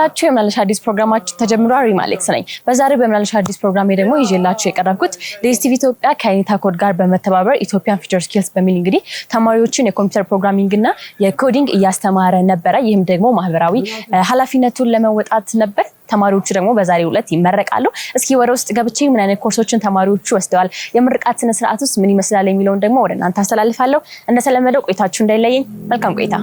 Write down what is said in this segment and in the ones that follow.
እንደምናላችሁ የምናለሽ አዲስ ፕሮግራማችን ተጀምሯል። ሪማሌክስ ነኝ። በዛሬው በምናለሽ አዲስ ፕሮግራሜ ደግሞ ይዤላችሁ የቀረብኩት ዲኤስቲቪ ኢትዮጵያ ከኔታ ኮድ ጋር በመተባበር ኢትዮጵያን ፊውቸር ስኪልስ በሚል እንግዲህ ተማሪዎችን የኮምፒውተር ፕሮግራሚንግ እና የኮዲንግ እያስተማረ ነበረ። ይህም ደግሞ ማህበራዊ ኃላፊነቱን ለመወጣት ነበር። ተማሪዎቹ ደግሞ በዛሬው ዕለት ይመረቃሉ። እስኪ ወደ ውስጥ ገብቼ ምን አይነት ኮርሶችን ተማሪዎቹ ወስደዋል፣ የምርቃት ስነ ስርዓት ውስጥ ምን ይመስላል የሚለውን ደግሞ ወደ እናንተ አስተላልፋለሁ። እንደተለመደው ቆይታችሁ እንዳይለየኝ። መልካም ቆይታ።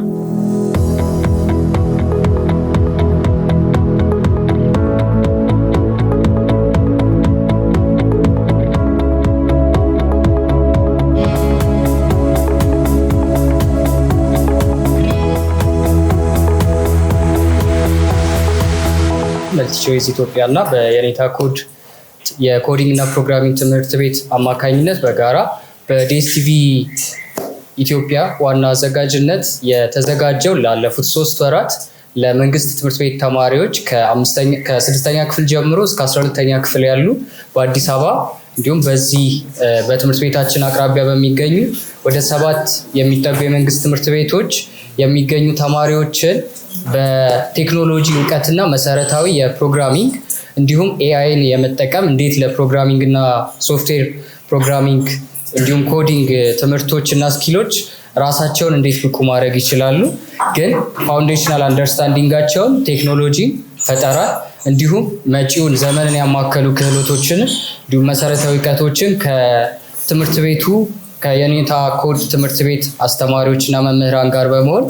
መልቲቾይስ ኢትዮጵያ እና በየኔታ ኮድ የኮዲንግ እና ፕሮግራሚንግ ትምህርት ቤት አማካኝነት በጋራ በዲኤስቲቪ ኢትዮጵያ ዋና አዘጋጅነት የተዘጋጀው ላለፉት 3 ወራት ለመንግስት ትምህርት ቤት ተማሪዎች ከ6ኛ ክፍል ጀምሮ እስከ 12ኛ ክፍል ያሉ በአዲስ አበባ እንዲሁም በዚህ በትምህርት ቤታችን አቅራቢያ በሚገኙ ወደ 7 የሚጠጉ የመንግስት ትምህርት ቤቶች የሚገኙ ተማሪዎችን በቴክኖሎጂ እውቀትና መሰረታዊ የፕሮግራሚንግ እንዲሁም ኤአይን የመጠቀም እንዴት ለፕሮግራሚንግ እና ሶፍትዌር ፕሮግራሚንግ እንዲሁም ኮዲንግ ትምህርቶች እና ስኪሎች ራሳቸውን እንዴት ብቁ ማድረግ ይችላሉ፣ ግን ፋውንዴሽናል አንደርስታንዲንጋቸውን ቴክኖሎጂ ፈጠራ እንዲሁም መጪውን ዘመንን ያማከሉ ክህሎቶችን እንዲሁም መሰረታዊ እውቀቶችን ከትምህርት ቤቱ ከየኔታ ኮድ ትምህርት ቤት አስተማሪዎች እና መምህራን ጋር በመሆን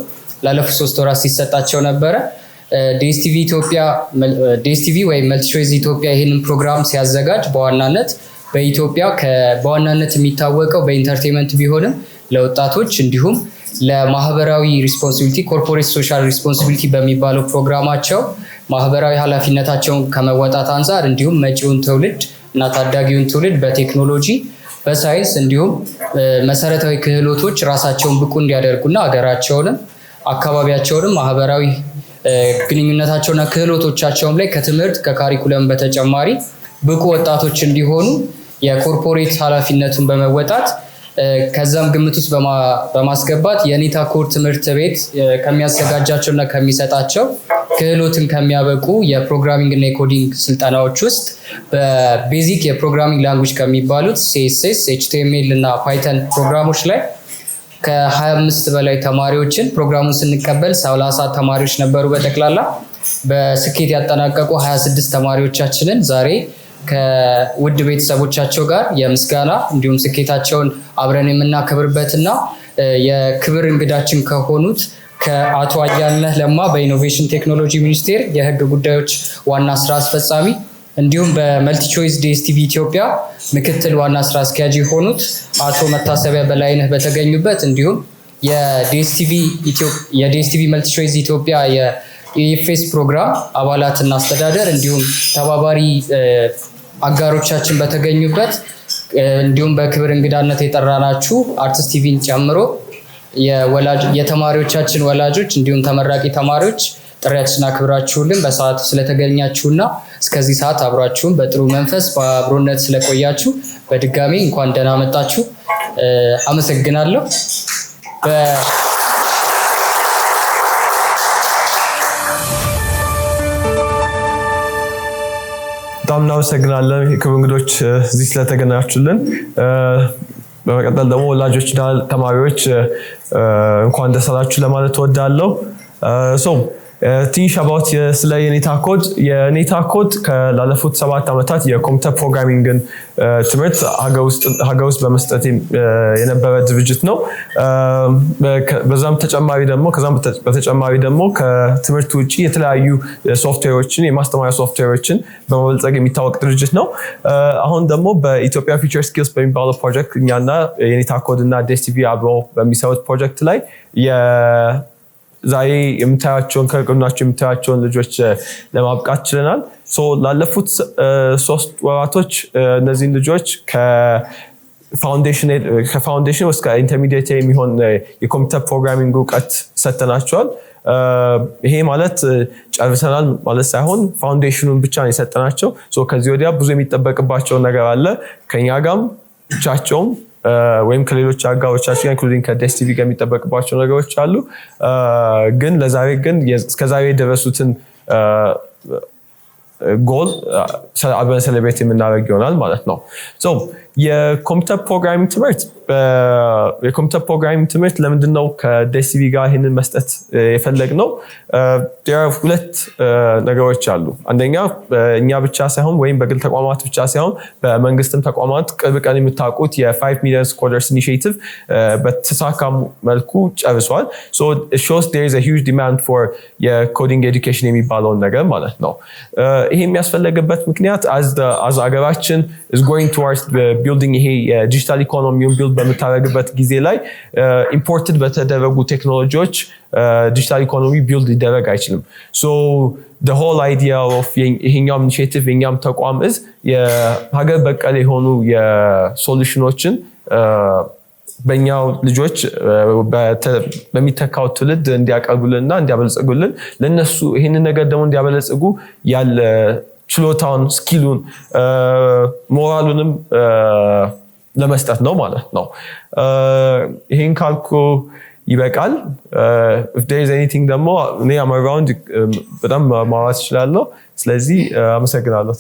ላለፉት 3 ወራት ሲሰጣቸው ነበረ። ዲኤስቲቪ ኢትዮጵያ ዲኤስቲቪ ወይም መልቲቾይስ ኢትዮጵያ ይህንን ፕሮግራም ሲያዘጋጅ በዋናነት በኢትዮጵያ በዋናነት የሚታወቀው በኢንተርቴንመንት ቢሆንም ለወጣቶች እንዲሁም ለማህበራዊ ሪስፖንሲቢሊቲ ኮርፖሬት ሶሻል ሪስፖንሲቢሊቲ በሚባለው ፕሮግራማቸው ማህበራዊ ኃላፊነታቸውን ከመወጣት አንጻር እንዲሁም መጪውን ትውልድ እና ታዳጊውን ትውልድ በቴክኖሎጂ በሳይንስ እንዲሁም መሰረታዊ ክህሎቶች ራሳቸውን ብቁ እንዲያደርጉና ሀገራቸውንም አካባቢያቸውንም ማህበራዊ ግንኙነታቸውና ክህሎቶቻቸውም ላይ ከትምህርት ከካሪኩለም በተጨማሪ ብቁ ወጣቶች እንዲሆኑ የኮርፖሬት ኃላፊነቱን በመወጣት ከዛም ግምት ውስጥ በማስገባት የኔታ ኮድ ትምህርት ቤት ከሚያዘጋጃቸውና ከሚሰጣቸው ክህሎትን ከሚያበቁ የፕሮግራሚንግ እና የኮዲንግ ስልጠናዎች ውስጥ በቤዚክ የፕሮግራሚንግ ላንጉጅ ከሚባሉት ሲኤስኤስ፣ ኤችቲኤምኤል እና ፓይተን ፕሮግራሞች ላይ ከ25 በላይ ተማሪዎችን ፕሮግራሙን ስንቀበል 30 ተማሪዎች ነበሩ። በጠቅላላ በስኬት ያጠናቀቁ 26 ተማሪዎቻችንን ዛሬ ከውድ ቤተሰቦቻቸው ጋር የምስጋና እንዲሁም ስኬታቸውን አብረን የምናከብርበትና የክብር እንግዳችን ከሆኑት ከአቶ አያልነህ ለማ በኢኖቬሽን ቴክኖሎጂ ሚኒስቴር የህግ ጉዳዮች ዋና ስራ አስፈጻሚ እንዲሁም በመልቲቾይስ ዲኤስቲቪ ኢትዮጵያ ምክትል ዋና ስራ አስኪያጅ የሆኑት አቶ መታሰቢያ በላይነህ በተገኙበት እንዲሁም የዲኤስቲቪ መልቲቾይስ ኢትዮጵያ የኢኤፍኤስ ፕሮግራም አባላትና አስተዳደር እንዲሁም ተባባሪ አጋሮቻችን በተገኙበት እንዲሁም በክብር እንግዳነት የጠራናችሁ አርቲስት ቲቪን ጨምሮ የተማሪዎቻችን ወላጆች እንዲሁም ተመራቂ ተማሪዎች ጥሪያችንን አክብራችሁልን በሰዓቱ ስለተገኛችሁና እስከዚህ ሰዓት አብራችሁን በጥሩ መንፈስ በአብሮነት ስለቆያችሁ በድጋሚ እንኳን ደህና መጣችሁ። አመሰግናለሁ። በጣም እናመሰግናለን የክብር እንግዶች እዚህ ስለተገናኛችሁልን። በመቀጠል ደግሞ ወላጆችና ተማሪዎች እንኳን ደስ አላችሁ ለማለት እወዳለሁ። ትንሽ አባውት ስለ የኔታ ኮድ ላለፉት 7 ዓመታት የኮምፒውተር ፕሮግራሚንግን ትምህርት ሀገር ውስጥ በመስጠት የነበረ ድርጅት ነው። ከዛም በተጨማሪ ደግሞ ከትምህርት ውጪ የተለያዩ ሶፍትዌሮችን የማስተማሪያ ሶፍትዌሮችን በመበልጸግ የሚታወቅ ድርጅት ነው። አሁን ደግሞ በኢትዮጵያ ፊውቸር ስኪልስ በሚባለው ፕሮጀክት እኛና የኔታ ኮድ እና ዲኤስቲቪ አብረው በሚሰሩት ፕሮጀክት ላይ ዛሬ ከቅርናቸው የምታያቸውን ልጆች ለማብቃት ችለናል። ላለፉት 3 ወራቶች እነዚህን ልጆች ከፋውንዴሽን እስከ ኢንተርሚዲየት የሚሆን የኮምፒውተር ፕሮግራሚንግ እውቀት ሰጥተናቸዋል። ይሄ ማለት ጨርሰናል ማለት ሳይሆን ፋውንዴሽኑን ብቻ ነው የሰጠናቸው። ከዚህ ወዲያ ብዙ የሚጠበቅባቸው ነገር አለ። ከኛ ጋርም ብቻቸውም ወይም ከሌሎች አጋሮቻችን ጋር ኢንክሉዲንግ ከዲኤስቲቪ ጋር የሚጠበቅባቸው ነገሮች አሉ። ግን ለዛሬ እስከዛሬ የደረሱትን ጎል አብረን ሴሌብሬት የምናደርግ ይሆናል ማለት ነው። ሶ የኮምፒውተር ፕሮግራሚንግ ትምህርት ለምንድነው ከዲኤስቲቪ ጋር ይሄንን መስጠት የፈለግነው? ሁለት ነገሮች አሉ። አንደኛ እኛ ብቻ ሳይሆን ወይም በግል ተቋማት ብቻ ሳይሆን በመንግስትም ተቋማት ቅርብ ቀን የምታውቁት የ5 ሚሊዮን ስኮለርስ ኢኒሺዬቲቭ በተሳካ መልኩ ጨርሷል። ሶ it shows there is a huge demand for የኮዲንግ ኤዱኬሽን የሚባለውን ነገር ማለት ነው። ይሄ የሚያስፈልግበት ምክንያት as አገራችን is going towards building ይሄ የዲጂታል ኢኮኖሚውን ቢልድ በምታደርግበት ጊዜ ላይ ኢምፖርትድ በተደረጉ ቴክኖሎጂዎች ዲጂታል ኢኮኖሚ ቢልድ ሊደረግ አይችልም። ሶ the whole idea of ይሄኛው ኢኒሺዬቲቭ የኛም ተቋም is የሀገር በቀል የሆኑ የሶሉሽኖችን በእኛው ልጆች በሚተካው ትውልድ እንዲያቀርቡልንና እንዲያበለጽጉልን ለነሱ ይሄንን ነገር ደግሞ እንዲያበለጽጉ ያለ ችሎታውን ስኪሉን ሞራሉንም ለመስጠት ነው ማለት ነው። ይሄን ካልኩ ይበቃል። if there is anything ደግሞ እኔ am around በጣም ማውራት እችላለሁ። ስለዚህ አመሰግናለሁ።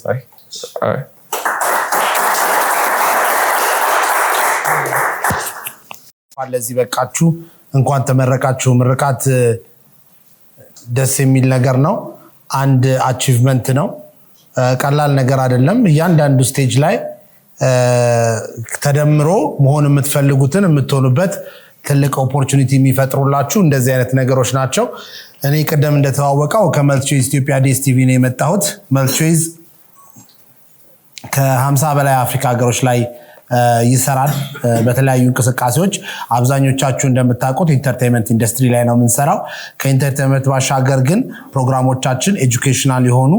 ለዚህ በቃችሁ እንኳን ተመረቃችሁ። ምርቃት ደስ የሚል ነገር ነው። አንድ አቺቭመንት ነው። ቀላል ነገር አይደለም። እያንዳንዱ ስቴጅ ላይ ተደምሮ መሆን የምትፈልጉትን የምትሆኑበት ትልቅ ኦፖርቹኒቲ የሚፈጥሩላችሁ እንደዚህ አይነት ነገሮች ናቸው። እኔ ቀደም እንደተዋወቀው ከመልቲቾይዝ ኢትዮጵያ ዲኤስቲቪ ነው የመጣሁት። መልቲቾይዝ ከ50 በላይ አፍሪካ ሀገሮች ላይ ይሰራል በተለያዩ እንቅስቃሴዎች። አብዛኞቻችሁ እንደምታውቁት ኢንተርቴይንመንት ኢንዱስትሪ ላይ ነው የምንሰራው። ከኢንተርቴይንመንት ባሻገር ግን ፕሮግራሞቻችን ኤጁኬሽናል የሆኑ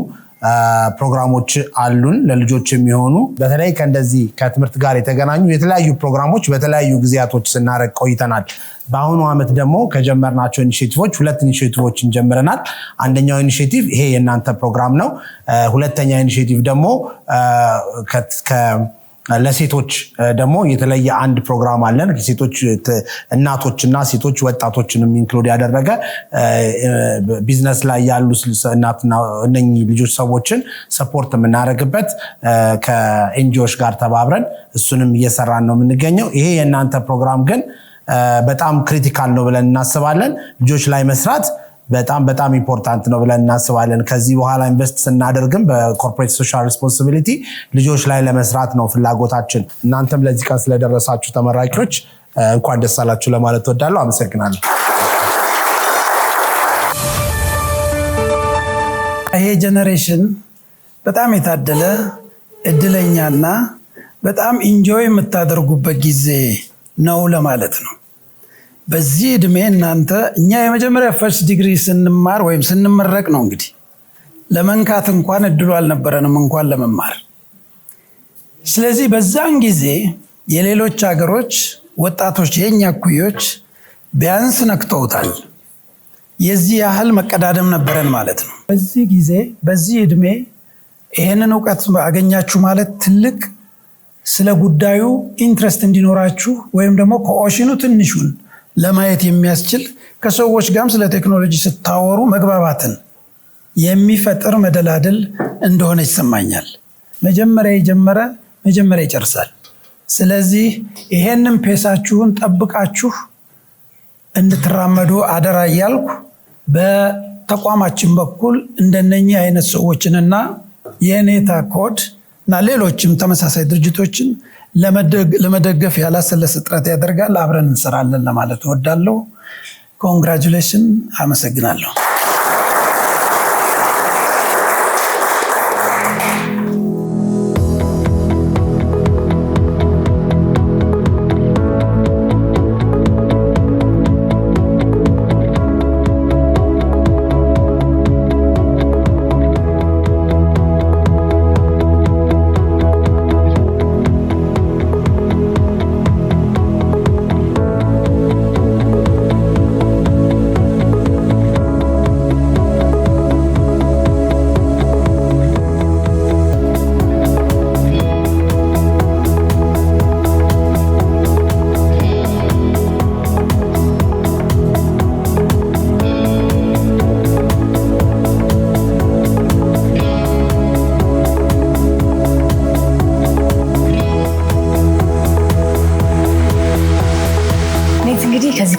ፕሮግራሞች አሉን ለልጆች የሚሆኑ። በተለይ ከእንደዚህ ከትምህርት ጋር የተገናኙ የተለያዩ ፕሮግራሞች በተለያዩ ጊዜያቶች ስናደርግ ቆይተናል። በአሁኑ ዓመት ደግሞ ከጀመርናቸው ኢኒሺዬቲቮች 2 ኢኒሺዬቲቮችን ጀምረናል። አንደኛው ኢኒሺዬቲቭ ይሄ የእናንተ ፕሮግራም ነው። ሁለተኛ ኢኒሺዬቲቭ ደግሞ ለሴቶች ደግሞ የተለየ አንድ ፕሮግራም አለን። ሴቶች እናቶችና ሴቶች ወጣቶችንም ኢንክሉድ ያደረገ ቢዝነስ ላይ ያሉ እናትና እነኚህ ልጆች ሰዎችን ሰፖርት የምናደርግበት ከኤንጂኦዎች ጋር ተባብረን እሱንም እየሰራን ነው የምንገኘው። ይሄ የእናንተ ፕሮግራም ግን በጣም ክሪቲካል ነው ብለን እናስባለን። ልጆች ላይ መስራት በጣም ኢምፖርታንት ነው ብለን እናስባለን። ከዚህ በኋላ ኢንቨስት ስናደርግም በኮርፖሬት ሶሻል ሪስፖንሲቢሊቲ ልጆች ላይ ለመስራት ነው ፍላጎታችን። እናንተም ለዚህ ቀን ስለደረሳችሁ ተመራቂዎች እንኳን ደስ አላችሁ ለማለት እወዳለሁ። አመሰግናለሁ። ይሄ ጄነሬሽን በጣም የታደለ እድለኛና በጣም ኢንጆይ የምታደርጉበት ጊዜ ነው ለማለት ነው። በዚህ እድሜ እናንተ እኛ የመጀመሪያ ፈርስት ዲግሪ ስንማር ወይም ስንመረቅ ነው እንግዲህ ለመንካት እንኳን እድሉ አልነበረንም እንኳን ለመማር። ስለዚህ በዛን ጊዜ የሌሎች ሀገሮች ወጣቶች የኛ ኩዮች ቢያንስ ነክተውታል። የዚህ ያህል መቀዳደም ነበረን ማለት ነው። በዚህ ጊዜ በዚህ እድሜ ይሄንን ዕውቀት አገኛችሁ ማለት ትልቅ ስለ ጉዳዩ ኢንትረስት እንዲኖራችሁ ወይም ደግሞ ከኦሽኑ ትንሹን ለማየት የሚያስችል ከሰዎች ጋርም ስለ ቴክኖሎጂ ስታወሩ መግባባትን የሚፈጥር መደላደል እንደሆነ ይሰማኛል። መጀመሪያ የጀመረ መጀመሪያ ይጨርሳል። ስለዚህ ይሄንን ፔሳችሁን ጠብቃችሁ እንድትራመዱ አደራ እያልኩ በተቋማችን በኩል እንደነኚህ አይነት ሰዎችንና የኔታ ኮድ እና ሌሎችም ተመሳሳይ ድርጅቶችን ለመደገፍ ያላሰለሰ ጥረት ያደርጋል። አብረን እንሰራለን ለማለት እወዳለሁ። ኮንግራቹሌሽን። አመሰግናለሁ።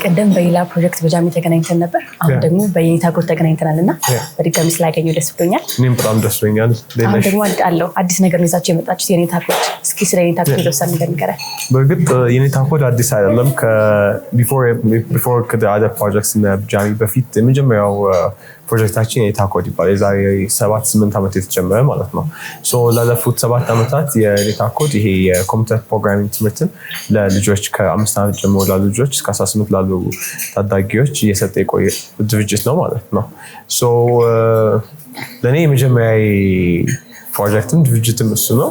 ቀደም በሌላ ፕሮጀክት በጃሚ ተገናኝተን ነበር። አሁን ደግሞ በየኔታ ኮድ ተገናኝተናልና በድጋሚ ስላገኘሁ ደስ ብሎኛል። እኔም በጣም ደስ ብሎኛል። አሁን ደግሞ አዲስ ነገር ይዛችሁ የመጣችሁት የኔታ ኮድ፣ እስኪ ስለ የኔታ ኮድ የተወሰነ ነገር ንገረን። በእርግጥ የኔታ ኮድ አዲስ አይደለም። ቢፎር ከአደ ፕሮጀክትስ እና ጃሚ በፊት የመጀመሪያው ፕሮጀክታችን የኔታ ኮድ ይባላል። የዛሬ 7-8 ዓመት የተጀመረ ማለት ነው። ላለፉት 7 ዓመታት የኔታ ኮድ ይሄ የኮምፒውተር ፕሮግራሚንግ ትምህርትን ለልጆች ከ5 ዓመት ጀምሮ ላሉ ልጆች እስከ 18 ላሉ ታዳጊዎች እየሰጠ የቆየ ድርጅት ነው ማለት ነው። ለእኔ የመጀመሪያ ፕሮጀክትም ድርጅትም እሱ ነው።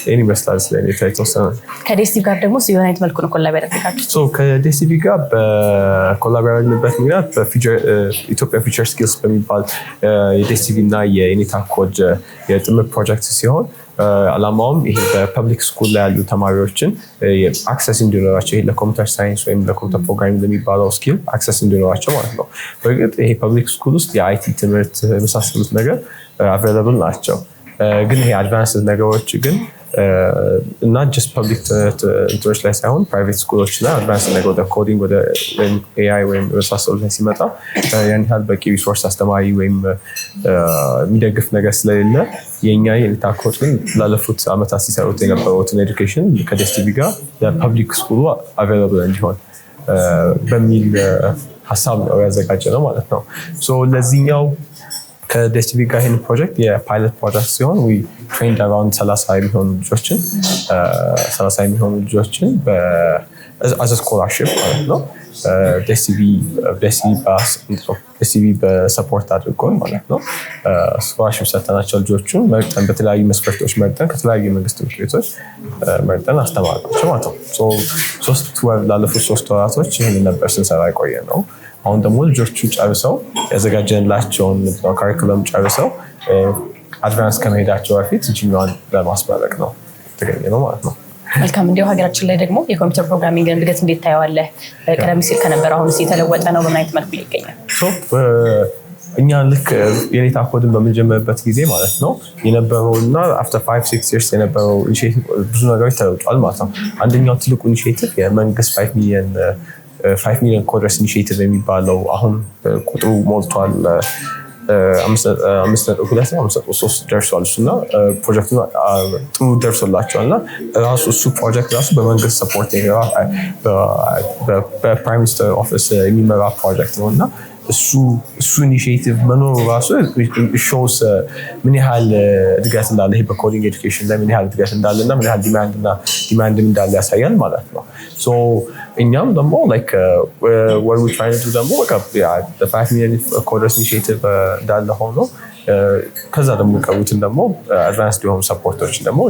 ይህን ይመስላል ስለ ኔታ የተወሰነ። ከዴስቲቪ ጋር ደግሞ የሆነ አይነት መልኩ ነው ኮላብ ያደረጋችሁ? ከዴስቲቪ ጋር በኮላብ ያደረግንበት ምክንያት በኢትዮጵያ ፊውቸር ስኪልስ በሚባል የዴስቲቪ እና የኔታ ኮድ የጥምር ፕሮጀክት ሲሆን አላማውም ይሄ በፐብሊክ ስኩል ላይ ያሉ ተማሪዎችን አክሰስ እንዲኖራቸው ይሄ ለኮምፒውተር ሳይንስ ወይም ለኮምፒውተር ፕሮግራሚንግ ለሚባለው ስኪል አክሰስ እንዲኖራቸው ማለት ነው። በእርግጥ ይሄ ፐብሊክ ስኩል ውስጥ የአይቲ ትምህርት የመሳሰሉት ነገር አቬይላብል ናቸው። ግን ይሄ አድቫንስድ ነገሮች ግን እና ጀስት ፐብሊክ እንትኖች ላይ ሳይሆን ፕራይቬት ስኩሎች እና አድቫንስድ ነገር ወደ ኮዲንግ ወደ ኤአይ ወይም የመሳሰሉት ላይ ሲመጣ ያን ያህል በቂ ሪሶርስ አስተማሪ ወይም የሚደግፍ ነገር ስለሌለ የኛ የኔታ ኮድ ግን ላለፉት ዓመታት ሲሰሩት የነበሩትን ኤዱኬሽን ከዴስቲቪ ጋር ለፐብሊክ ስኩሉ አቬይላብል እንዲሆን በሚል ሀሳብ ነው ያዘጋጀ ነው ማለት ነው። ለዚህኛው ከዴስቲቪ ጋር ይህን ፕሮጀክት የፓይለት ፕሮጀክት ሲሆን ትሬንድ አራውንድ 30 የሚሆኑ ልጆችን አዘ ስኮላርሽፕ ማለት ነው ዴስቲቪ በሰፖርት አድርጎን ማለት ነው ስኮላርሽፕ ሰጥተናቸው ልጆቹን መርጠን በተለያዩ መስፈርቶች መርጠን ከተለያዩ የመንግስት ትምህርት ቤቶች መርጠን አስተማርናቸው ማለት ነው። ላለፉት 3 ወራቶች ይህን ነበር ስንሰራ የቆየ ነው። አሁን ደግሞ ልጆቹ ጨርሰው ያዘጋጀንላቸውን ካሪኩለም ጨርሰው አድቫንስ ከመሄዳቸው በፊት እጅኛዋን ለማስመረቅ ነው የተገኘ ነው ማለት ነው። መልካም። እንዲያው ሀገራችን ላይ ደግሞ የኮምፒውተር ፕሮግራሚንግ እድገት እንዴት ታየዋለህ? ቀደም ሲል ከነበረው አሁን የተለወጠ ነው? በምን አይነት መልኩ ይገኛል? እኛ ልክ የኔታ ኮድን በምንጀምርበት ጊዜ ማለት ነው የነበረውና አፍተር 5-6 years የነበረው ኢኒሺዬቲቭ ብዙ ነገሮች ተለውጧል ማለት ነው። አንደኛው ትልቁ ኢኒሺዬቲቭ የመንግስት 5 ሚሊዮን ኮደርስ ኢኒሺዬቲቭ የሚባለው አሁን ቁጥሩ ሞልቷል። 5.3 ደርሷል። እሱና ፕሮጀክቱ ጥሩ ደርሶላቸዋል እና ራሱ እሱ ፕሮጀክት ራሱ በመንግስት ሰፖርት በፕራይም ሚኒስትር ኦፊስ የሚመራ ፕሮጀክት ነው እና እሱ ኢኒሺዬቲቭ መኖሩ ራሱ ሾውስ ምን ያህል እድገት እንዳለ ይሄ በኮዲንግ ኤዱኬሽን ላይ ምን ያህል እድገት እንዳለ እና ምን ያህል ዲማንድ እንዳለ ያሳያል ማለት ነው። እኛም ደግሞ what we trying to do ደግሞ the 5 million coders initiative እንዳለ ሆኖ ከዛ ደግሞ ቀሩትን ደግሞ አድቫንስድ የሆኑ ሰፖርቶችን ደግሞ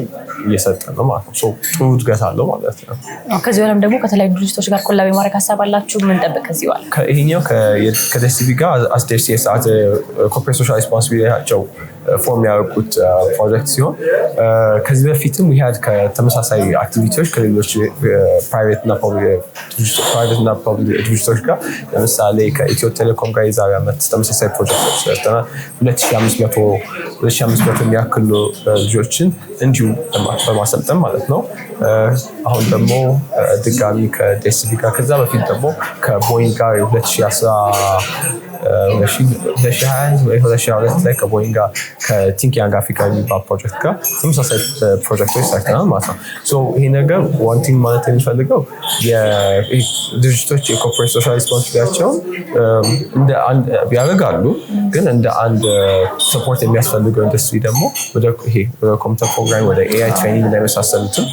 እየሰጠን ነው ማለት ነው። ጥሩ እድገት አለው ማለት ነው። ከዚህ በኋላም ደግሞ ከተለያዩ ድርጅቶች ጋር ኮላብ የማድረግ ሀሳብ አላችሁ? ምን ጠብቅ ከዚህ በኋላ? ይሄኛው ከዴስቲቪ ጋር አስደርስ የሰዓት ኮርፖሬት ሶሻል ሪስፖንሲቢሊቲያቸው ፎርም ያደረጉት ፕሮጀክት ሲሆን ከዚህ በፊትም ከተመሳሳይ አክቲቪቲዎች ከሌሎች ፕራይቬት እና ፐብሊክ ድርጅቶች ጋር ለምሳሌ ከኢትዮ ቴሌኮም ጋር የዛሬ ዓመት ተመሳሳይ ፕሮጀክቶች ሰርተናል። 2500 የሚያክሉ ልጆችን እንዲሁ በማሰልጠን ማለት ነው። አሁን ደግሞ ድጋሚ ከዴስቲቪ ጋር ከዛ በፊት ደግሞ ከቦይንግ ጋር 2022 ላይ ከቦይንግ ጋር ከቲንክ ያንግ አፍሪካ የሚባል ፕሮጀክት ጋር ተመሳሳይ ፕሮጀክቶች ሰርተናል ማለት ነው። ይሄ ነገር ዋንቲንግ ማለት የሚፈልገው ድርጅቶች የኮርፖሬት ሶሻል ሪስፖንሲቢሊቲያቸውን ያደርጋሉ፣ ግን እንደ አንድ ሰፖርት የሚያስፈልገው ኢንዱስትሪ ደግሞ ወደ ኮምፒውተር ፕሮግራም ወደ ኤአይ ትሬኒንግ እና የመሳሰሉትን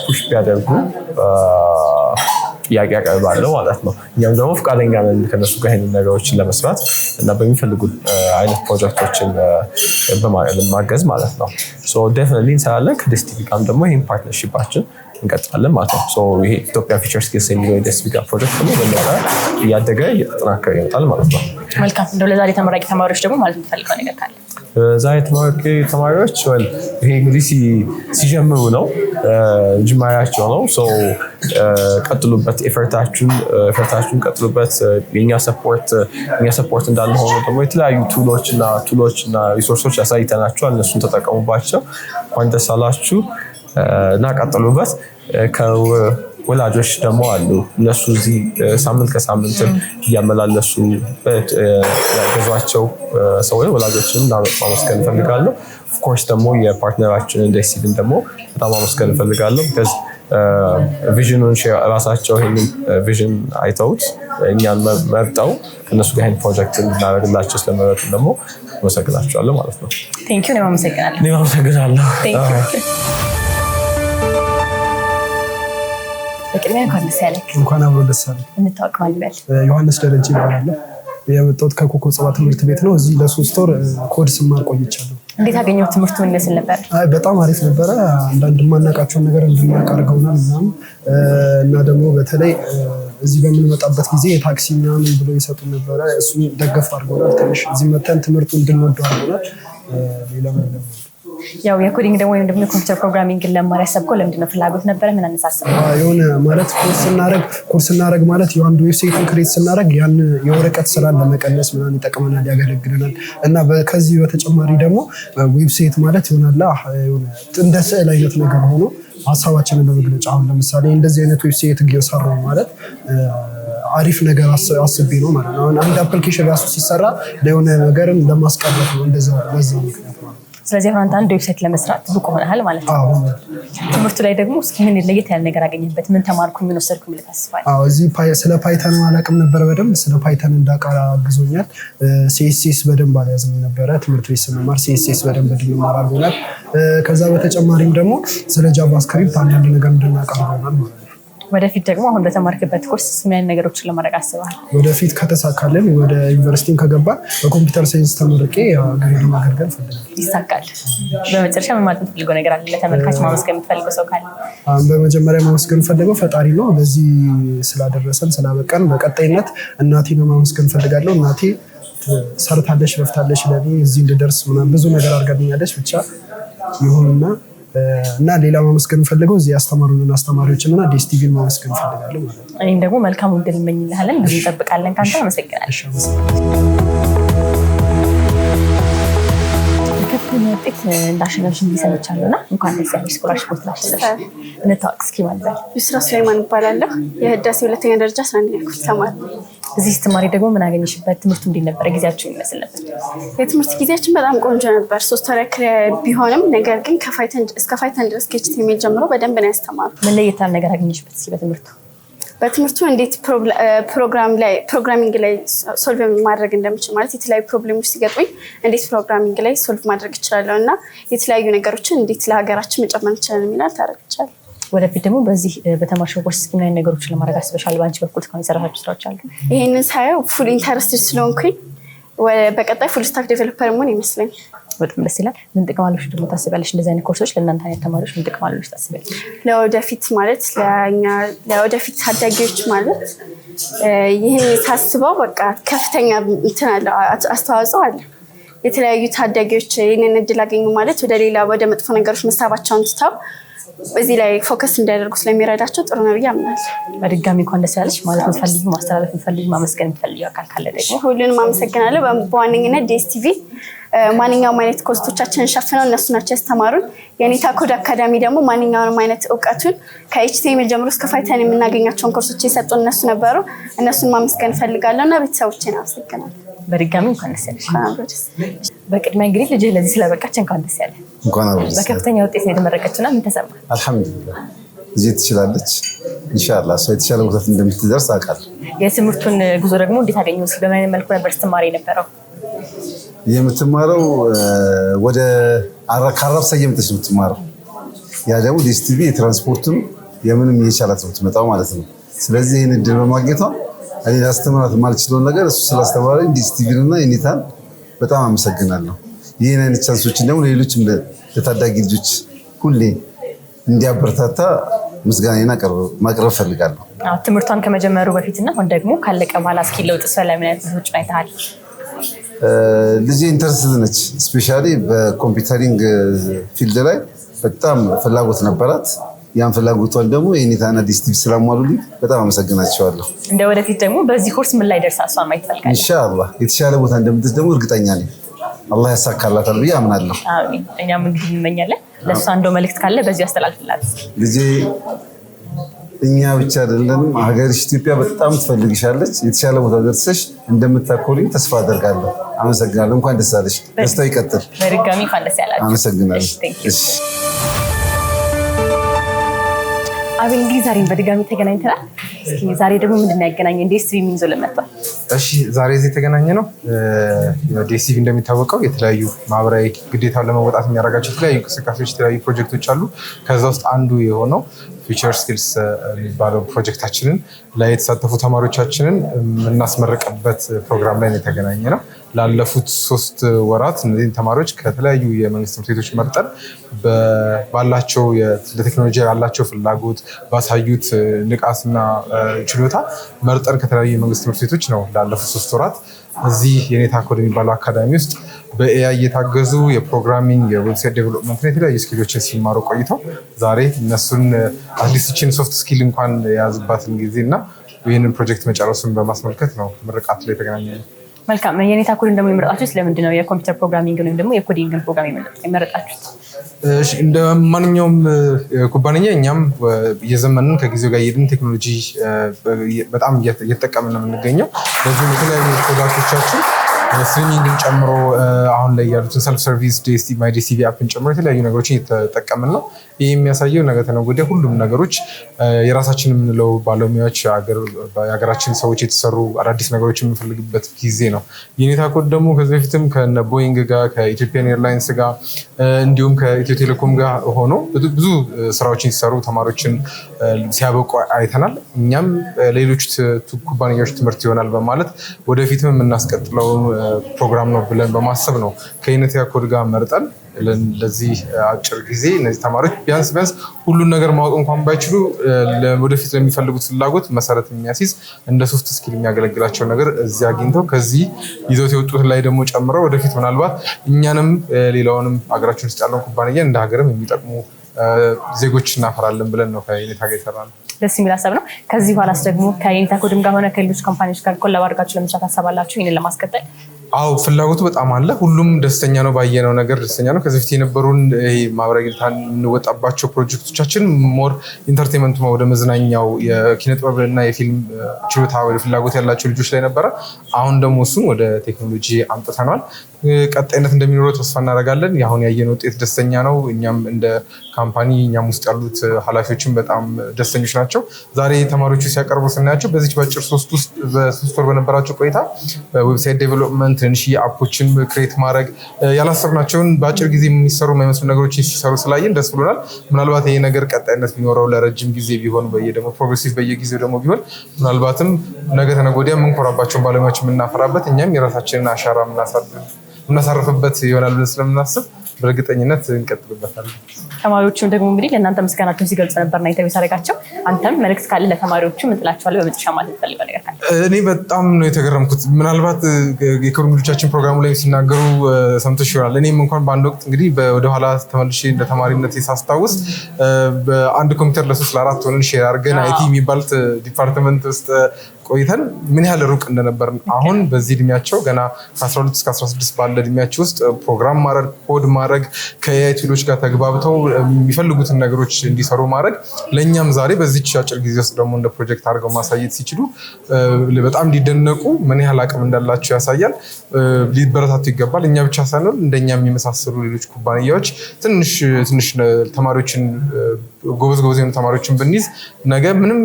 ፑሽ ቢያደርጉ ጥያቄ ያቀርባለሁ ማለት ነው። እኛም ደግሞ ፈቃደኛ ነን ከነሱ ጋር ይሄንን ነገሮችን ለመስራት እና በሚፈልጉት አይነት ፕሮጀክቶችን በማገዝ ማለት ነው። ዴፊኒትሊ እንሰራለን። ከዴስቲቪ ጋርም ደግሞ ይህን ፓርትነርሺፓችን እንቀጥላለን ማለት ነው። ይሄ ኢትዮጵያ ፊውቸር ስኪልስ የሚለው የዴስቲቪ ጋር ፕሮጀክት ደግሞ በነዛ እያደገ እየተጠናከረ ይመጣል ማለት ነው። መልካም። እንደው ለዛሬ ተመራቂ ተማሪዎች ደግሞ ማለት የምትፈልገው ነገር ካለ? ዛሬ ተማሪዎች ይሄ እንግዲህ ሲጀምሩ ነው፣ ጅማሬያቸው ነው። ቀጥሉበት፣ ኤፈርታችሁን ቀጥሉበት። የኛ ሰፖርት እንዳለ ሆኖ ደግሞ የተለያዩ ቱሎች እና ሪሶርሶች ያሳይተናቸዋል። እነሱን ተጠቀሙባቸው። እንኳን ደስ አላችሁ እና ቀጥሉበት። ወላጆች ደግሞ አሉ። እነሱ እዚህ ሳምንት ከሳምንት እያመላለሱ ያገዟቸው ሰዎች ወላጆችን ማመስገን እፈልጋለሁ። ኦፍኮርስ ደግሞ የፓርትነራችንን ዴስቲቪን ደግሞ በጣም ማመስገን እፈልጋለሁ። ቪዥኑን ራሳቸው ይህንን ቪዥን አይተውት እኛን መርጠው ከእነሱ ጋር ይህን ፕሮጀክት እንድናደርግላቸው ስለመረጡ ደግሞ አመሰግናቸዋለሁ ማለት ነው። ቴንኪው። እኔም አመሰግናለሁ። እኔም አመሰግናለሁ። በቅድሚያ እንኳን ደስ ያለህ። እንኳን አብሮ ደስ አለህ። እንታወቅ ማለት በል። ዮሐንስ ደረጀ ይባላል። የመጣሁት ከኮከብ ጽባ ትምህርት ቤት ነው። እዚህ ለ3 ወር ኮድ ስማር ቆይቻለሁ። እንዴት አገኘው? ትምህርቱ ምን ይመስል ነበር? በጣም አሪፍ ነበረ። አንዳንድ የማናውቃቸውን ነገር እንድናውቅ አድርገውናል ምናምን እና ደግሞ በተለይ እዚህ በምንመጣበት ጊዜ የታክሲ ምናምን ብሎ ይሰጡን ነበረ። እሱን ደገፍ አድርገውናል። ትንሽ እዚህ መተን ትምህርቱ እንድንወደው አድርገውናል። ሌላ ያው የኮዲንግ ደግሞ ወይም ደግሞ የኮምፒውተር ፕሮግራሚንግን ለመማር ያሰብከው ለምንድን ነው? ፍላጎት ነበረ? ምን አነሳሳህ? የሆነ ማለት ኮርስ ስናደርግ ማለት የአንድ ዌብሳይትን ክሬት ስናደርግ ያን የወረቀት ስራን ለመቀነስ ምናምን ይጠቅመናል፣ ያገለግለናል እና ከዚህ በተጨማሪ ደግሞ ዌብሳይት ማለት ይሆናል እንደ ስዕል አይነት ነገር ሆኖ ሀሳባችንን በመግለጫ አሁን ለምሳሌ እንደዚህ አይነት ዌብሳይት እየሰራሁ ማለት አሪፍ ነገር አስቤ ነው ማለት ነው። አንድ አፕሊኬሽን ራሱ ሲሰራ ለሆነ ነገርን ለማስቀረት ነው እንደዛ በዛ ምክንያት ማለት ነው። ስለዚህ አሁን አንድ ዌብሳይት ለመስራት ብቁ ሆነሃል ማለት ነው። ትምህርቱ ላይ ደግሞ እስኪ ምን ለየት ያለ ነገር አገኘበት? ምን ተማርኩኝ? ምን ወሰድኩኝ ብለህ ታስባለህ? እዚህ ስለ ፓይተን አላውቅም ነበር በደንብ። ስለ ፓይተን እንዳውቅ አግዞኛል። ሲኤስኤስ በደንብ አልያዝም ነበረ። ትምህርት ቤት ስንማር ሲኤስኤስ በደንብ እንድንማር አድርጎናል። ከዛ በተጨማሪም ደግሞ ስለ ጃቫስክሪፕት አንዳንድ ነገር እንድናውቅ አድርጎናል ማለት ነው። ወደፊት ደግሞ አሁን በተማርክበት ኮርስ ምን አይነት ነገሮችን ለማድረግ አስበሃል? ወደፊት ከተሳካልን ወደ ዩኒቨርሲቲም ከገባን በኮምፒውተር ሳይንስ ተመርቄ ሀገሬን ማገልገል ፈልጋለሁ። ይሳካል። በመጨረሻ ምን ማለት የምትፈልገው ነገር አለ? ለተመልካች ማመስገን የምትፈልገው ሰው ካለ? በመጀመሪያ ማመስገን ፈልገው ፈጣሪ ነው ለዚህ ስላደረሰን ስላበቀን። በቀጣይነት እናቴን ማመስገን ፈልጋለሁ። እናቴ ሰርታለች፣ ለፍታለች ለኔ እዚህ እንድደርስ ምናምን ብዙ ነገር አድርጋልኛለች። ብቻ ይሁንና እና ሌላ ማመስገን ፈልገው እዚህ ያስተማሩንን አስተማሪዎችን እና ዴስቲቪን ማመስገን ፈልጋለሁ ማለት ነው። እኔም ደግሞ መልካም ውድል እንመኝልሃለን። ብዙ እንጠብቃለን ካንተ። አመሰግናለሁ። ከፍተኛ ውጤት እንዳሸነፍሽ እንዲሰምቻለሁ እና እንኳን ደስ ያለሽ። ስኮላርሽፕ ስላሸነፍሽ እንታወቅ እስኪ ማለት ነው። ዩስራ ሱሌማን እባላለሁ። የህዳሴ 2ኛ ደረጃ 11ኛ ክፍል ተማሪ። እዚህ ስትማሪ ደግሞ ምን አገኘሽበት? ትምህርቱ እንዴት ነበረ? ጊዜያችሁ ይመስል ነበር? የትምህርት ጊዜያችን በጣም ቆንጆ ነበር። 3 ወር ቢሆንም ነገር ግን እስከ ፋይተን ድረስ ከኤችቲኤምኤል ጀምሮ በደንብ ነው ያስተማሩ። ምን ለየት ያለ ነገር አገኘሽበት እስኪ በትምህርቱ? በትምህርቱ እንዴት ፕሮግራሚንግ ላይ ሶልቭ ማድረግ እንደምችል ማለት የተለያዩ ፕሮብሌሞች ሲገጥሙኝ እንዴት ፕሮግራሚንግ ላይ ሶልቭ ማድረግ እችላለሁ እና የተለያዩ ነገሮችን እንዴት ለሀገራችን መጨመር እንችላለን የሚላል ታደርግቻለሁ። ወደፊት ደግሞ በዚህ በተማርሽው ኮርስ እስኪ ምን አይነት ነገሮችን ለማድረግ አስበሻል? በአንቺ በኩል እስካሁን የሰራሻቸው ስራዎች አሉ? ይሄንን ሳየው ፉል ኢንተረስትድ ስለሆንኩኝ በቀጣይ ፉል ስታክ ዴቨሎፐር መሆን ይመስለኛል። በጣም ደስ ይላል። ምን ጥቅም አለሽ ደግሞ ታስቢያለሽ? እንደዚህ አይነት ኮርሶች ለእናንተ አይነት ተማሪዎች ምን ጥቅም አለሽ ታስቢያለሽ? ለወደፊት ማለት ለወደፊት ታዳጊዎች ማለት ይህን ሳስበው በቃ ከፍተኛ እንትን አለው አስተዋጽኦ አለ። የተለያዩ ታዳጊዎች ይህንን እድል አገኙ ማለት ወደ መጥፎ ነገሮች መሳባቸውን ትተው በዚህ ላይ ፎከስ እንዲያደርጉ ስለሚረዳቸው ጥሩ ነው ብዬ አምናለሁ። በድጋሚ እንኳን ደስ ያለሽ። ማለት የምትፈልጊው ማስተላለፍ የምትፈልጊው ማመስገን የምትፈልጊው አካል ካለ ደግሞ? ሁሉንም አመሰግናለሁ። በዋነኝነት ዲኤስቲቪ ማንኛውም አይነት ኮስቶቻችንን ሸፍነው እነሱ ናቸው ያስተማሩን። የኔታ ኮድ አካዳሚ ደግሞ ማንኛውንም አይነት እውቀቱን ከኤችቲኤምኤል ጀምሮ እስከ ፋይተን የምናገኛቸውን ኮርሶች የሰጡን እነሱ ነበሩ። እነሱን ማመስገን እፈልጋለሁ እና ቤተሰቦቼን አመሰግናለሁ። በድጋሚ እንኳን ደስ ያለሽ። በቅድሚያ እንግዲህ ልጅህ ለዚህ ስለበቃች እንኳን ደስ ያለ። በከፍተኛ ውጤት ነው የተመረቀችው እና ምን ተሰማ? አልሐምዱሊላህ እዚህ ትችላለች። ኢንሻአላህ እሷ የተሻለ ቦታ እንደምትደርስ አውቃለሁ። የትምህርቱን ጉዞ ደግሞ እንዴት አገኘው? እስኪ በምን አይነት መልኩ ነበር ስትማሪ የነበረው? የምትማረው ወደ ከአራብሳ እየመጣች ነው የምትማረው። ያ ደግሞ ዲኤስቲቪ የትራንስፖርቱን የምንም እየቻላት ነው የምትመጣው ማለት ነው። ስለዚህ ይህን እድል በማግኘቷ እኔ ላስተምራት የማልችለውን ነገር እሱ ስላስተማረኝ ዲኤስቲቪን እና የኔታን በጣም አመሰግናለሁ። ይህን አይነት ቻንሶችን ደግሞ ለሌሎችም ለታዳጊ ልጆች ሁሌ እንዲያበረታታ ምስጋናዬን ማቅረብ ፈልጋለሁ። ትምህርቷን ከመጀመሩ በፊትና አሁን ደግሞ ካለቀ በኋላ እስኪ ለውጥ ስለምን አይነት ልጆች አይተሃል? ልጄ ኢንተረስትድ ነች። ስፔሻሊ በኮምፒውተሪንግ ፊልድ ላይ በጣም ፍላጎት ነበራት። ያን ፍላጎቷን ደግሞ የኔታና ዲኤስቲቪ ስላሟሉልኝ በጣም አመሰግናቸዋለሁ። እንደ ወደፊት ደግሞ በዚህ ኮርስ ምን ላይ ደርሳ እሷን ማየት ፈልጋለሁ? ኢንሻአላህ የተሻለ ቦታ እንደምትደርስ ደግሞ እርግጠኛ ነኝ። አላህ ያሳካላታል ብዬ አምናለሁ። አሜን። እኛም እንግዲህ እንመኛለን። ለእሷ እንደው መልእክት ካለ በዚሁ ያስተላልፍላት። ልጄ እኛ ብቻ አይደለንም፣ ሀገርሽ ኢትዮጵያ በጣም ትፈልግሻለች። የተሻለ ቦታ ደርሰሽ እንደምታኮሪኝ ተስፋ አደርጋለሁ። አመሰግናለሁ። እንኳን ደስ አለሽ። ደስታው ይቀጥል። በድጋሚ እንኳን ደስ ያላችሁ። አመሰግናለሁ። እሺ አቤል እንግዲህ ዛሬም በድጋሚ ተገናኝተናል። እስኪ ዛሬ ደግሞ ምንድን ነው ያገናኘን? ዲኤስቲቪ ምን ይዞ ለመጣው? እሺ ዛሬ እዚህ የተገናኘ ነው ዲኤስቲቪ እንደሚታወቀው የተለያዩ ማህበራዊ ግዴታውን ለመወጣት የሚያደርጋቸው የተለያዩ እንቅስቃሴዎች፣ የተለያዩ ፕሮጀክቶች አሉ። ከዛ ውስጥ አንዱ የሆነው ፊውቸር ስኪልስ የሚባለው ፕሮጀክታችንን ላይ የተሳተፉ ተማሪዎቻችንን የምናስመረቅበት ፕሮግራም ላይ የተገናኘ ነው። ላለፉት 3 ወራት እነዚህን ተማሪዎች ከተለያዩ የመንግስት ትምህርት ቤቶች መርጠን ባላቸው ለቴክኖሎጂ ያላቸው ፍላጎት ባሳዩት ንቃትና ችሎታ መርጠን ከተለያዩ የመንግስት ትምህርት ቤቶች ነው ላለፉት 3 ወራት እዚህ የኔታ ኮድ የሚባለው አካዳሚ ውስጥ በኤአይ የታገዙ የፕሮግራሚንግ የዌብሳይት ዴቨሎፕመንት የተለያዩ ስኪሎችን ሲማሩ ቆይተው ዛሬ እነሱን አትሊስት ሶፍት ስኪል እንኳን የያዙባትን ጊዜ እና ይህንን ፕሮጀክት መጨረሱን በማስመልከት ነው ምርቃት ላይ የተገናኘ ነው። መልካም። የኔታ ኮድን ደግሞ የመረጣችሁት ለምንድን ነው? የኮምፒውተር ፕሮግራሚንግ ወይም ደግሞ የኮዲንግን ፕሮግራም የመረጣችሁት? እንደ ማንኛውም ኩባንያ እኛም እየዘመንን ከጊዜው ጋር የሄድን ቴክኖሎጂ በጣም እየተጠቀምን ነው የምንገኘው። ለዚህም የተለያዩ ፕሮዳክቶቻችን ስትሪሚንግን ጨምሮ አሁን ላይ ያሉትን ሰልፍ ሰርቪስ ማይ ዲኤስቲቪ አፕን ጨምሮ የተለያዩ ነገሮችን እየተጠቀምን ነው። ይህ የሚያሳየው ነገ ተነገ ወዲያ ሁሉም ነገሮች የራሳችን የምንለው ባለሙያዎች የሀገራችን ሰዎች የተሰሩ አዳዲስ ነገሮች የምንፈልግበት ጊዜ ነው። የኔታ ኮድ ደግሞ ከዚህ በፊትም ከነ ቦይንግ ጋር ከኢትዮጵያን ኤርላይንስ ጋር እንዲሁም ከኢትዮ ቴሌኮም ጋር ሆኖ ብዙ ስራዎችን ሲሰሩ ተማሪዎችን ሲያበቁ አይተናል። እኛም ሌሎች ኩባንያዎች ትምህርት ይሆናል በማለት ወደፊትም የምናስቀጥለው ፕሮግራም ነው ብለን በማሰብ ነው ከኔታ ኮድ ጋር መርጠን ለዚህ አጭር ጊዜ እነዚህ ተማሪዎች ቢያንስ ሁሉን ነገር ማወቅ እንኳን ባይችሉ ወደፊት ለሚፈልጉት ፍላጎት መሰረት የሚያስይዝ እንደ ሶፍት ስኪል የሚያገለግላቸው ነገር እዚህ አግኝተው ከዚህ ይዘውት የወጡት ላይ ደግሞ ጨምረው ወደፊት ምናልባት እኛንም ሌላውንም ሀገራችን ውስጥ ያለውን ኩባንያ እንደ ሀገርም የሚጠቅሙ ዜጎች እናፈራለን ብለን ነው ከኔታ ጋር የሰራነው። ደስ የሚል ሀሳብ ነው። ከዚህ በኋላስ ደግሞ ከኔታ ኮድም ጋር ሆነ ከሌሎች ካምፓኒዎች ጋር ኮላብ አድርጋችሁ ለመስራት ታስባላችሁ? ይህንን ለማስቀጠል አዎ ፍላጎቱ በጣም አለ። ሁሉም ደስተኛ ነው፣ ባየነው ነገር ደስተኛ ነው። ከዚህ በፊት የነበሩን ማህበራዊ ግዴታን የምንወጣባቸው ፕሮጀክቶቻችን ሞር ኢንተርቴንመንቱ ወደ መዝናኛው የኪነ ጥበብ እና የፊልም ችሎታ ወደ ፍላጎት ያላቸው ልጆች ላይ ነበረ። አሁን ደግሞ እሱን ወደ ቴክኖሎጂ አምጥተናል። ቀጣይነት እንደሚኖረው ተስፋ እናደርጋለን። አሁን ያየነው ውጤት ደስተኛ ነው። እኛም እንደ ካምፓኒ እኛም ውስጥ ያሉት ኃላፊዎችም በጣም ደስተኞች ናቸው። ዛሬ ተማሪዎቹ ሲያቀርቡ ስናያቸው በዚች በአጭር 3 ወር በነበራቸው ቆይታ ዌብሳይት ዴቨሎፕመንት ትንሽ አፖችን ክሬት ማድረግ ያላሰብናቸውን በአጭር ጊዜ የሚሰሩ የማይመስሉ ነገሮችን ሲሰሩ ስላየን ደስ ብሎናል። ምናልባት ይሄ ነገር ቀጣይነት ቢኖረው ለረጅም ጊዜ ቢሆን ደግሞ ፕሮግሬሲቭ በየጊዜው ደግሞ ቢሆን ምናልባትም ነገ ተነገ ወዲያ የምንኮራባቸውን ባለሙያዎች የምናፈራበት እኛም የራሳችንን አሻራ የምናሳርፍበት ይሆናል ብለን ስለምናስብ በእርግጠኝነት እንቀጥልበታለን። ተማሪዎቹም ደግሞ እንግዲህ ለእናንተ ምስጋናቸውን ሲገልጹ ነበርና ኢንተርቪው ሳደርጋቸው አንተም መልዕክት ካለ ለተማሪዎቹ ምን ትላቸዋለህ? በመጨረሻ ማለት የምትፈልገው ነገር ካለ? እኔ በጣም ነው የተገረምኩት። ምናልባት የክብር እንግዶቻችን ፕሮግራሙ ላይ ሲናገሩ ሰምተሽ ይሆናል። እኔም እንኳን በአንድ ወቅት እንግዲህ ወደኋላ ተመልሼ እንደ ተማሪነት ሳስታውስ በአንድ ኮምፒውተር ለ3 ለ4 ሆነን ሼር አድርገን አይቲ የሚባል ዲፓርትመንት ውስጥ ቆይተን ምን ያህል ሩቅ እንደነበር አሁን በዚህ እድሜያቸው ገና ከ12 እስከ 16 ባለ እድሜያቸው ውስጥ ፕሮግራም ማድረግ ኮድ ማድረግ ከኤአይ ቱሎች ጋር ተግባብተው የሚፈልጉትን ነገሮች እንዲሰሩ ማድረግ ለእኛም ዛሬ በዚች አጭር ጊዜ ውስጥ ደግሞ እንደ ፕሮጀክት አድርገው ማሳየት ሲችሉ በጣም እንዲደነቁ ምን ያህል አቅም እንዳላቸው ያሳያል። ሊበረታቱ ይገባል። እኛ ብቻ ሳይሆን እንደኛ የሚመሳሰሉ ሌሎች ኩባንያዎች ትንሽ ተማሪዎችን ጎበዝ የሆኑ ተማሪዎችን ብንይዝ ነገ ምንም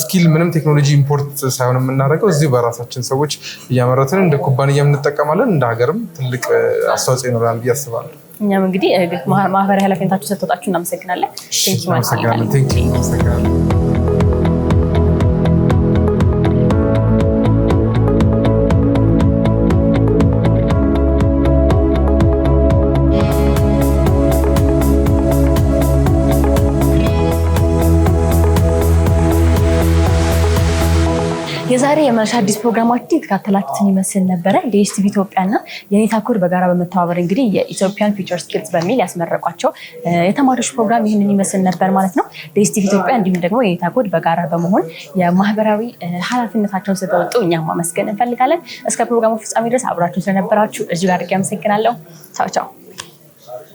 ስኪል ምንም ቴክኖሎጂ ኢምፖርት ሳይሆን የምናደርገው እዚሁ በራሳችን ሰዎች እያመረትን እንደ ኩባንያ እንጠቀማለን። እንደ ሀገርም ትልቅ አስተዋጽኦ ይኖራል ብዬ አስባለሁ። እኛም እንግዲህ ማህበራዊ ኃላፊነታችሁ ሰጥታችሁ እናመሰግናለን። የዛሬ የመነሻ አዲስ ፕሮግራማችን የተካተላችሁትን ይመስል ነበረ። ዲኤስቲቪ ኢትዮጵያና የኔታ ኮድ በጋራ በመተባበር እንግዲህ የኢትዮጵያን ፊውቸር ስኪልስ በሚል ያስመረቋቸው የተማሪዎች ፕሮግራም ይህንን ይመስል ነበር ማለት ነው። ዲኤስቲቪ ኢትዮጵያ እንዲሁም ደግሞ የኔታ ኮድ በጋራ በመሆን የማህበራዊ ኃላፊነታቸውን ስለተወጡ እኛም ማመስገን እንፈልጋለን። እስከ ፕሮግራሙ ፍጻሜ ድረስ አብራችሁ ስለነበራችሁ እጅግ አድርጌ አመሰግናለሁ። ቻው ቻው።